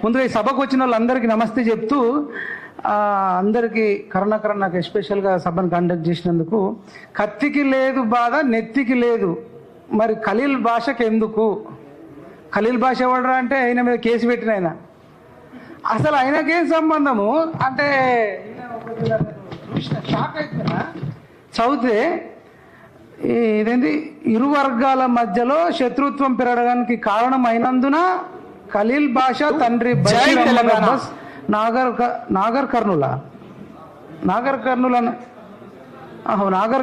ముందుగా ఈ సభకు వచ్చిన వాళ్ళందరికీ నమస్తే చెప్తూ అందరికీ కరుణాకరన్ నాకు ఎస్పెషల్గా సభను కండక్ట్ చేసినందుకు. కత్తికి లేదు బాధ నెత్తికి లేదు, మరి ఖలీల్ భాషకి ఎందుకు? ఖలీల్ భాష ఎవడరా అంటే ఆయన మీద కేసు పెట్టిన ఆయన. అసలు ఆయనకేం సంబంధము అంటే షాక్ అవుతున్నా చదివితే. ఇదేంటి, ఇరు వర్గాల మధ్యలో శత్రుత్వం పెరగడానికి కారణం అయినందున ఖలీల్ భాష తండ్రి నాగర్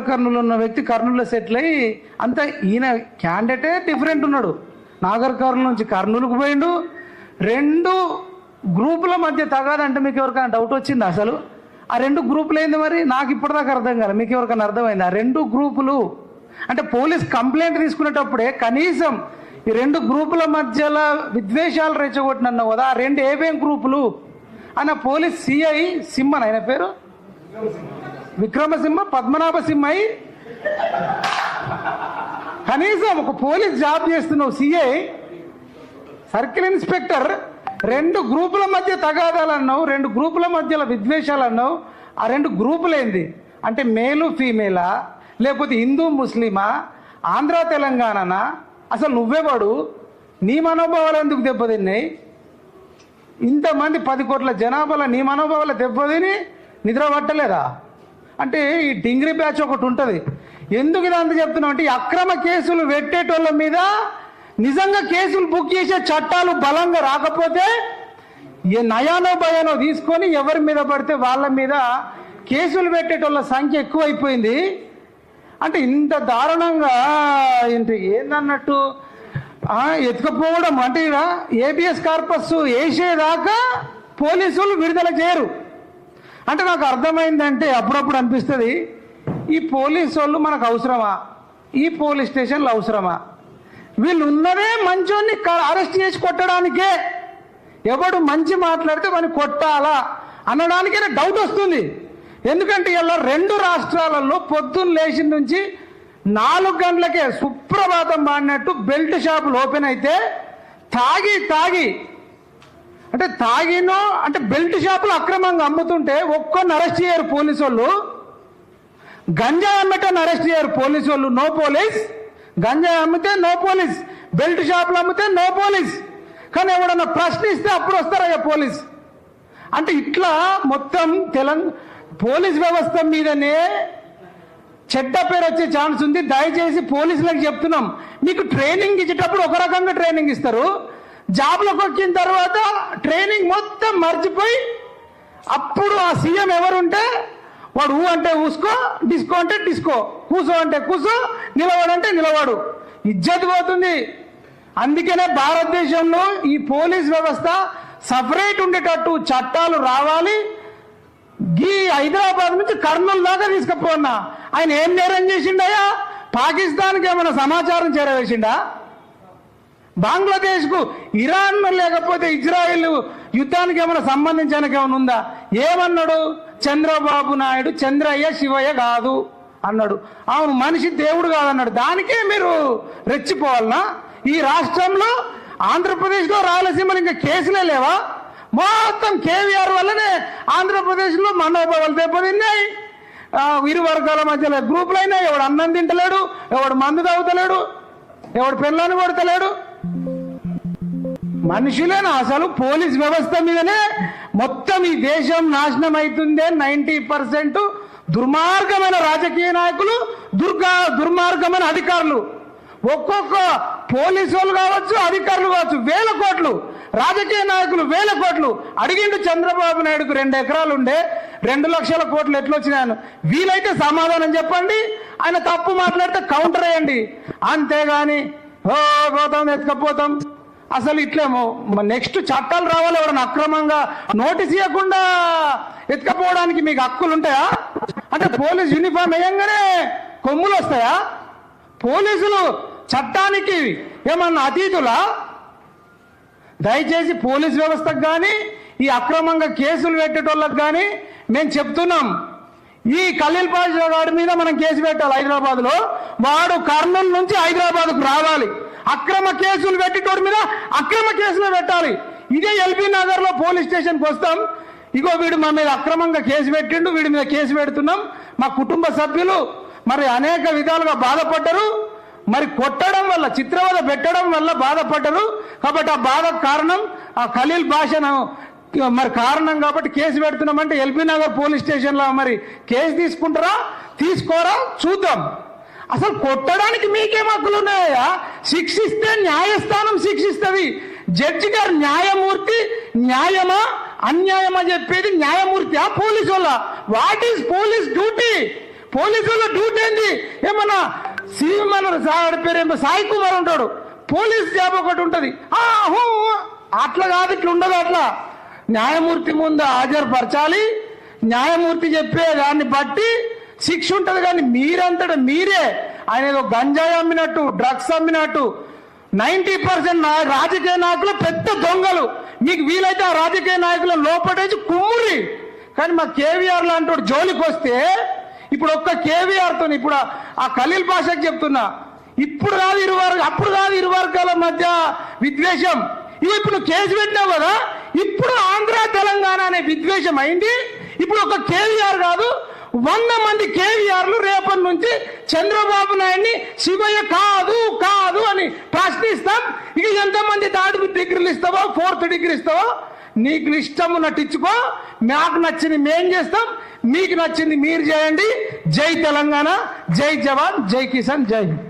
కర్నూల్ ఉన్న వ్యక్తి కర్నూలులో సెటిల్ అయ్యి అంతా ఈయన క్యాండిడేటే డిఫరెంట్ ఉన్నాడు. నాగర్ కర్నూలు నుంచి కర్నూలుకు పోయిండు. రెండు గ్రూపుల మధ్య తగాదంటే మీకు ఎవరికైనా డౌట్ వచ్చింది? అసలు ఆ రెండు గ్రూపులు ఏంది మరి? నాకు ఇప్పటిదాకా అర్థం కాదు. మీకు ఎవరికైనా అర్థమైంది? ఆ రెండు గ్రూపులు అంటే పోలీస్ కంప్లైంట్ తీసుకునేటప్పుడే కనీసం ఈ రెండు గ్రూపుల మధ్యలో విద్వేషాలు రెచ్చగొట్టినన్నావు కదా, ఆ రెండు ఏవేం గ్రూపులు అన్న పోలీస్ సిఐ సింహన్, ఆయన పేరు విక్రమసింహ పద్మనాభ సింహ, కనీసం ఒక పోలీస్ జాబ్ చేస్తున్నావు సిఐ, సర్కిల్ ఇన్స్పెక్టర్, రెండు గ్రూపుల మధ్య తగాదాలు అన్నావు, రెండు గ్రూపుల మధ్యలో విద్వేషాలు అన్నావు. ఆ రెండు గ్రూపులు ఏంది అంటే మేలు ఫీమేలా, లేకపోతే హిందూ ముస్లిమా, ఆంధ్ర తెలంగాణనా? అసలు నువ్వేవాడు? నీ మనోభావాలు ఎందుకు దెబ్బతిన్నాయి? ఇంతమంది 10 కోట్ల జనాభాలో నీ మనోభావాలు దెబ్బతిని నిద్ర పట్టలేదా? అంటే ఈ డింగ్రీ బ్యాచ్ ఒకటి ఉంటుంది. ఎందుకు ఇదంతా చెప్తున్నావు అంటే, ఈ అక్రమ కేసులు పెట్టేటోళ్ళ మీద నిజంగా కేసులు బుక్ చేసే చట్టాలు బలంగా రాకపోతే ఏ నయానో భయానో తీసుకొని ఎవరి మీద పడితే వాళ్ళ మీద కేసులు పెట్టేటోళ్ళ సంఖ్య ఎక్కువైపోయింది. అంటే ఇంత దారుణంగా ఏందన్నట్టు ఎత్తుకపోవడం అంటే ఏబిఎస్ కార్పస్ వేసేదాకా పోలీసులు విడుదల చేయరు. అంటే నాకు అర్థమైందంటే అప్పుడప్పుడు అనిపిస్తుంది, ఈ పోలీసు వాళ్ళు మనకు అవసరమా? ఈ పోలీస్ స్టేషన్లు అవసరమా? వీళ్ళు ఉన్నదే మంచోన్ని అరెస్ట్ చేసి కొట్టడానికే. ఎవడు మంచి మాట్లాడితే వాడిని కొట్టాలా అనడానికే డౌట్ వస్తుంది. ఎందుకంటే ఇలా రెండు రాష్ట్రాలలో పొద్దున్న లేచిన నుంచి 4 గంటలకే సుప్రభాతం పాడినట్టు బెల్ట్ షాపులు ఓపెన్ అయితే తాగి అంటే బెల్ట్ షాపులు అక్రమంగా అమ్ముతుంటే ఒక్కొన్ని అరెస్ట్ చేయరు పోలీసు వాళ్ళు. గంజాయి అమ్మటాన్ని అరెస్ట్ చేయరు పోలీసు వాళ్ళు, నో పోలీస్. గంజాయి అమ్మితే నో పోలీస్, బెల్ట్ షాపులు అమ్మితే నో పోలీస్. కానీ ఎవడన్నా ప్రశ్నిస్తే అప్పుడు వస్తారయ్యా పోలీస్. అంటే ఇట్లా మొత్తం పోలీస్ వ్యవస్థ మీదనే చెడ్డ పేరు వచ్చే ఛాన్స్ ఉంది. దయచేసి పోలీసులకు చెప్తున్నాం, మీకు ట్రైనింగ్ ఇచ్చేటప్పుడు ఒక రకంగా ట్రైనింగ్ ఇస్తారు, జాబ్లోకి వచ్చిన తర్వాత ట్రైనింగ్ మొత్తం మర్చిపోయి అప్పుడు ఆ సీఎం ఎవరుంటే వాడు ఊ అంటే ఊసుకో, డిస్కో అంటే డిస్కో, కూసో అంటే కూసో, నిలబడంటే నిలబడు. ఇజ్జత్ పోతుంది. అందుకనే భారతదేశంలో ఈ పోలీస్ వ్యవస్థ సపరేట్ ఉండేటట్టు చట్టాలు రావాలి. ఈ హైదరాబాద్ నుంచి కర్నూలు దాకా తీసుకుపోన్నా ఆయన ఏం నేరం చేసిండయా? పాకిస్తాన్కి ఏమైనా సమాచారం చేరవేసిండా? బంగ్లాదేశ్కు, ఇరాన్ లేకపోతే ఇజ్రాయిల్ యుద్ధానికి ఏమైనా సంబంధించడానికి ఏమైనా ఉందా? ఏమన్నాడు చంద్రబాబు నాయుడు? చంద్రయ్య శివయ్య కాదు అన్నాడు. అవును, మనిషి దేవుడు కాదన్నాడు. దానికే మీరు రెచ్చిపోవాలనా? ఈ రాష్ట్రంలో ఆంధ్రప్రదేశ్లో రాయలసీమలో ఇంకా కేసులే లేవా? మొత్తం కేవీఆర్ వల్లనే ఆంధ్రప్రదేశ్లో మనోభావాలు దెబ్బతిన్నాయి. ఇరు వర్గాల మధ్యలో గ్రూపులైనా ఎవడు అన్నం తింటలేడు, ఎవడు మందు తాగుతలేడు, ఎవడు పెళ్ళాన్ని కొడతలేడు. మనుషులేనా అసలు? పోలీస్ వ్యవస్థ మీదనే మొత్తం ఈ దేశం నాశనం అవుతుందే. 90% దుర్మార్గమైన రాజకీయ నాయకులు, దుర్మార్గమైన అధికారులు. ఒక్కొక్క పోలీసు వాళ్ళు కావచ్చు, అధికారులు కావచ్చు, 1000 కోట్లు, రాజకీయ నాయకులు 1000 కోట్లు. అడిగిండు చంద్రబాబు నాయుడుకు 2 ఎకరాలు ఉండే 2 లక్షల కోట్లు ఎట్లా వచ్చినాయను? వీలైతే సమాధానం చెప్పండి, ఆయన తప్పు మాట్లాడితే కౌంటర్ వేయండి. అంతేగాని పోతాం ఎత్తుకపోతాం. అసలు ఇట్లేమో నెక్స్ట్ చట్టాలు రావాలి. ఎవరైనా అక్రమంగా నోటీస్ ఇవ్వకుండా ఎత్తుకపోవడానికి మీకు హక్కులు ఉంటాయా? అంటే పోలీస్ యూనిఫామ్ వేయంగానే కొమ్ములు వస్తాయా? పోలీసులు చట్టానికి ఏమన్నా అతీతులా? దయచేసి పోలీస్ వ్యవస్థకు కానీ ఈ అక్రమంగా కేసులు పెట్టేటోళ్ళకి కానీ మేము చెప్తున్నాం, ఈ ఖలీల్ పాషా గారి మీద మనం కేసు పెట్టాలి. హైదరాబాద్లో వాడు కర్నూలు నుంచి హైదరాబాద్కు రావాలి. అక్రమ కేసులు పెట్టేటోడి మీద అక్రమ కేసులు పెట్టాలి. ఇదే ఎల్బీ నగర్ లో పోలీస్ స్టేషన్కి వస్తాం, ఇగో వీడు మా మీద అక్రమంగా కేసు పెట్టిండు, వీడి మీద కేసు పెడుతున్నాం, మా కుటుంబ సభ్యులు మరి అనేక విధాలుగా బాధపడ్డరు, మరి కొట్టడం వల్ల చిత్రవద పెట్టడం వల్ల బాధపడ్డరు, కాబట్టి ఆ బాధకు కారణం ఆ ఖలీల్ భాషను మరి కారణం కాబట్టి కేసు పెడుతున్నామంటే ఎల్బీ నగర్ పోలీస్ స్టేషన్లో మరి కేసు తీసుకుంటారా తీసుకోరా చూద్దాం. అసలు కొట్టడానికి మీకేం హక్కులు ఉన్నాయా? శిక్షిస్తే న్యాయస్థానం శిక్షిస్తుంది. జడ్జి గారు న్యాయమూర్తి, న్యాయమా అన్యాయమా చెప్పేది న్యాయమూర్తి ఆ పోలీసు వల్ల. What is police duty? Police వాళ్ళ డ్యూటీ ఏంది? ఏమన్నా మన పేరు సాయి కుమార్ ఉంటాడు, పోలీస్ జాబ్ ఒకటి ఉంటుంది, అట్లా కాదు, ఇట్లా ఉండదు. అట్లా న్యాయమూర్తి ముందు హాజరుపరచాలి, న్యాయమూర్తి చెప్పే దాన్ని బట్టి శిక్ష ఉంటుంది. కానీ మీరంతటా మీరే ఆయన ఏదో గంజాయి అమ్మినట్టు, డ్రగ్స్ అమ్మినట్టు 90% రాజకీయ నాయకులు పెద్ద దొంగలు. మీకు వీలైతే ఆ రాజకీయ నాయకుల లోపటేసి కుమ్మురి. కానీ మా కేవీఆర్ లాంటి జోలికి వస్తే ఇప్పుడు ఒక్క కేవీఆర్తో ఇప్పుడు ఆ ఖలీల్ భాషకు చెప్తున్నా, ఇప్పుడు కాదు అప్పుడు కాదు ఇరు వర్గాల మధ్య విద్వేషం. ఇప్పుడు కేసు పెట్టినావు కదా, ఇప్పుడు ఆంధ్ర తెలంగాణ అనే విద్వేషం అయింది. ఇప్పుడు ఒక కేవీఆర్ కాదు 100 మంది కేవీఆర్లు రేపటి నుంచి చంద్రబాబు నాయుడిని శివయ్య కాదు కాదు అని ప్రశ్నిస్తాం. ఇక ఎంతమంది థర్డ్ డిగ్రీలు ఇస్తావో, 4th డిగ్రీ ఇస్తావో నీకు ఇష్టం నటించుకో. మాకు నచ్చింది మేం చేస్తాం, మీకు నచ్చింది మీరు చేయండి. జై తెలంగాణ, జై జవాన్, జై కిసాన్, జై హింద్.